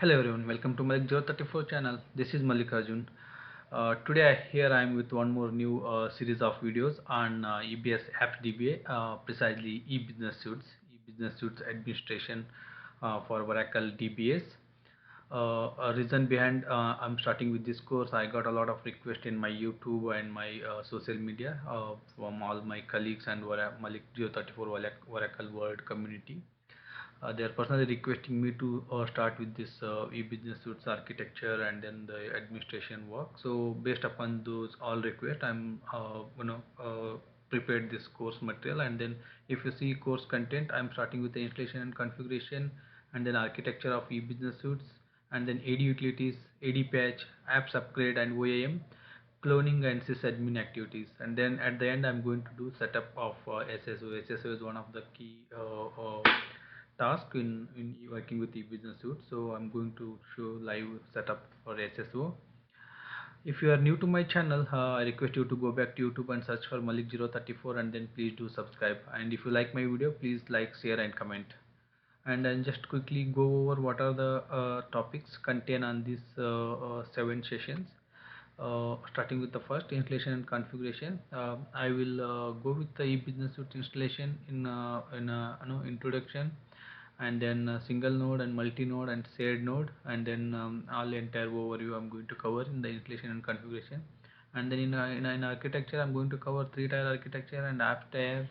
Hello everyone, welcome to Malik 034 channel. This is Mallikarjun. Today here I am with one more new series of videos on EBS Apps DBA, precisely e-business suites, e-business suites administration for Oracle DBAs. A reason behind I'm starting with this course, I got a lot of requests in my YouTube and my social media from all my colleagues and Malik 034 Oracle World community. They are personally requesting me to start with this e-business suites architecture and then the administration work. So based upon those all requests, I'm prepared this course material. And then if you see course content, I'm starting with the installation and configuration, and then architecture of e-business suites, and then AD utilities, AD patch, apps upgrade, and OAM, cloning and sysadmin activities. And then at the end I'm going to do setup of SSO is one of the key task in working with the business suite. So I'm going to show live setup for SSO. If you are new to my channel, I request you to go back to YouTube and search for Malik034, and then please do subscribe. And if you like my video, please like, share and comment. And then just quickly go over what are the topics contained on these 7 sessions. Starting with the first, installation and configuration. I will go with the e-business suite installation in introduction, and then single node and multi node and shared node, and then all entire overview I'm going to cover in the installation and configuration. And then in architecture I'm going to cover 3-tier architecture and app tier,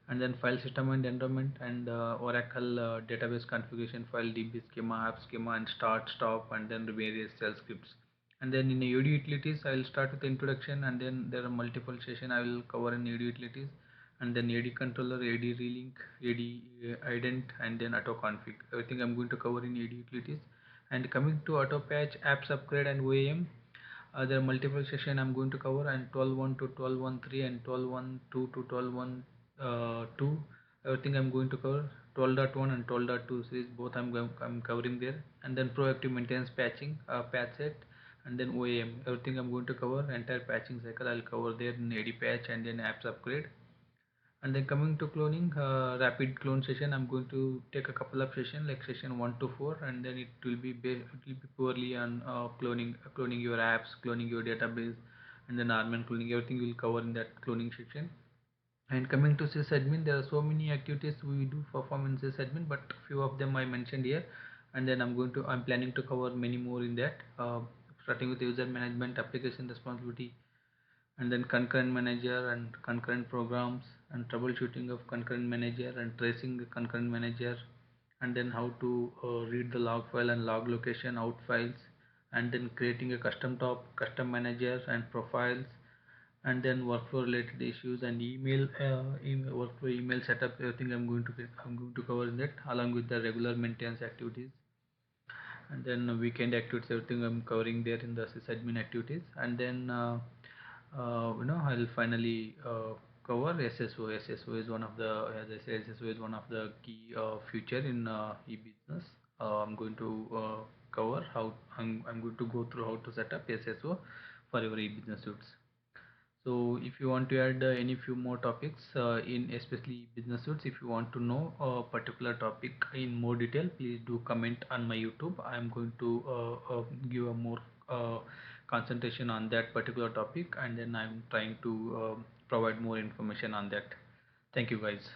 and then file system and environment, and Oracle database configuration file, DB schema, app schema, and start, stop, and then the various shell scripts. And then in AD utilities, I will start with the introduction, and then there are multiple session I will cover in AD utilities, and then AD controller, AD relink, AD ident, and then auto config. Everything I'm going to cover in AD utilities. And coming to auto patch, apps upgrade, and OAM, there are multiple session I'm going to cover, and 12.1 to 12.13 and 12.12 to 12.2. Everything I'm going to cover. 12.1 and 12.2 series both I'm covering there. And then proactive maintenance patching, patch set, and then OAM. Everything I'm going to cover. Entire patching cycle I'll cover there in AD patch and then apps upgrade. And then coming to cloning, rapid clone session, I'm going to take a couple of session like session 1 to 4, and then it will be purely on cloning your apps, cloning your database, and then Arman cloning. Everything will cover in that cloning section. And coming to sysadmin, there are so many activities we do perform in sysadmin, but few of them I mentioned here. And then I'm planning to cover many more in that, starting with user management, application responsibility, and then concurrent manager and concurrent programs, and troubleshooting of concurrent manager, and tracing the concurrent manager, and then how to read the log file and log location out files, and then creating a custom top, custom managers and profiles, and then workflow related issues and workflow email setup. Everything I'm going to cover in that, along with the regular maintenance activities, and then weekend activities. Everything I'm covering there in the sysadmin activities. And then I'll finally cover SSO. SSO is one of the, as I said, SSO is one of the key feature in e-business. I'm going to cover how I'm going to go through how to set up SSO for your e-business suites. So if you want to add any few more topics in especially business suites, if you want to know a particular topic in more detail, please do comment on my YouTube. I am going to give a more concentration on that particular topic, and then I'm trying to provide more information on that. Thank you guys.